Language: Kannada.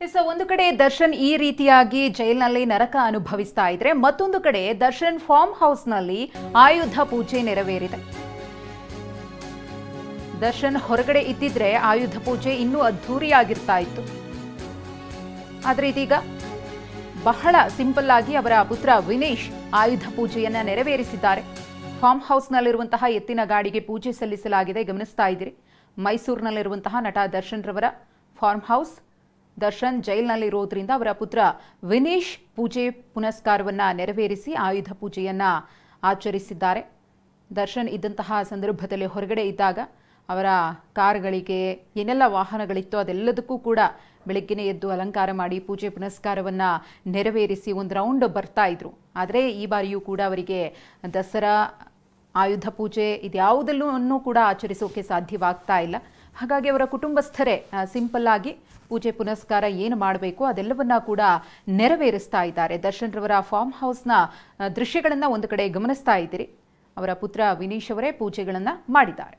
ಒಂದು ಕಡೆ ದರ್ಶನ್ ಈ ರೀತಿಯಾಗಿ ಜೈಲಿನಲ್ಲಿ ನರಕ ಅನುಭವಿಸ್ತಾ ಇದ್ರೆ, ಮತ್ತೊಂದು ಕಡೆ ದರ್ಶನ್ ಫಾರ್ಮ್ ಹೌಸ್ನಲ್ಲಿ ಆಯುಧ ಪೂಜೆ ನೆರವೇರಿದೆ. ದರ್ಶನ್ ಹೊರಗಡೆ ಇದ್ದಿದ್ರೆ ಆಯುಧ ಪೂಜೆ ಇನ್ನೂ ಅದ್ಧೂರಿಯಾಗಿರ್ತಾ ಇತ್ತು. ಆದ್ರೆ ಇದೀಗ ಬಹಳ ಸಿಂಪಲ್ ಆಗಿ ಅವರ ಪುತ್ರ ವಿನೇಶ್ ಆಯುಧ ಪೂಜೆಯನ್ನ ನೆರವೇರಿಸಿದ್ದಾರೆ. ಫಾರ್ಮ್ ಹೌಸ್ನಲ್ಲಿರುವಂತಹ ಎತ್ತಿನ ಗಾಡಿಗೆ ಪೂಜೆ ಸಲ್ಲಿಸಲಾಗಿದೆ. ಗಮನಿಸ್ತಾ ಇದ್ದೀರಿ, ಮೈಸೂರಿನಲ್ಲಿರುವಂತಹ ನಟ ದರ್ಶನ್ ರವರ ಫಾರ್ಮ್ ಹೌಸ್. ದರ್ಶನ್ ಜೈಲಿನಲ್ಲಿರೋದ್ರಿಂದ ಅವರ ಪುತ್ರ ವಿನೇಶ್ ಪೂಜೆ ಪುನಸ್ಕಾರವನ್ನ ನೆರವೇರಿಸಿ ಆಯುಧ ಪೂಜೆಯನ್ನ ಆಚರಿಸಿದ್ದಾರೆ. ದರ್ಶನ್ ಇದ್ದಂತಹ ಸಂದರ್ಭದಲ್ಲಿ ಹೊರಗಡೆ ಇದ್ದಾಗ ಅವರ ಕಾರ್ಗಳಿಗೆ ಏನೆಲ್ಲ ವಾಹನಗಳಿತ್ತೋ ಅದೆಲ್ಲದಕ್ಕೂ ಕೂಡ ಬೆಳಗ್ಗೆನೇ ಎದ್ದು ಅಲಂಕಾರ ಮಾಡಿ ಪೂಜೆ ಪುನಸ್ಕಾರವನ್ನ ನೆರವೇರಿಸಿ ಒಂದು ರೌಂಡ್ ಬರ್ತಾ ಇದ್ರು. ಆದರೆ ಈ ಬಾರಿಯೂ ಕೂಡ ಅವರಿಗೆ ದಸರಾ ಆಯುಧ ಪೂಜೆ ಇದ್ಯಾವುದಲ್ಲೂ ಕೂಡ ಆಚರಿಸೋಕೆ ಸಾಧ್ಯವಾಗ್ತಾ ಇಲ್ಲ. ಹಾಗಾಗಿ ಅವರ ಕುಟುಂಬಸ್ಥರೇ ಸಿಂಪಲ್ ಆಗಿ ಪೂಜೆ ಪುನಸ್ಕಾರ ಏನು ಮಾಡಬೇಕು ಅದೆಲ್ಲವನ್ನ ಕೂಡ ನೆರವೇರಿಸ್ತಾ ಇದ್ದಾರೆ. ದರ್ಶನ್ ರವರ ಫಾರ್ಮ್ ಹೌಸ್ನ ದೃಶ್ಯಗಳನ್ನು ಒಂದು ಕಡೆ ಗಮನಿಸ್ತಾ ಇದ್ದೀರಿ. ಅವರ ಪುತ್ರ ವಿನೀಶ್ ಅವರೇ ಪೂಜೆಗಳನ್ನು ಮಾಡಿದ್ದಾರೆ.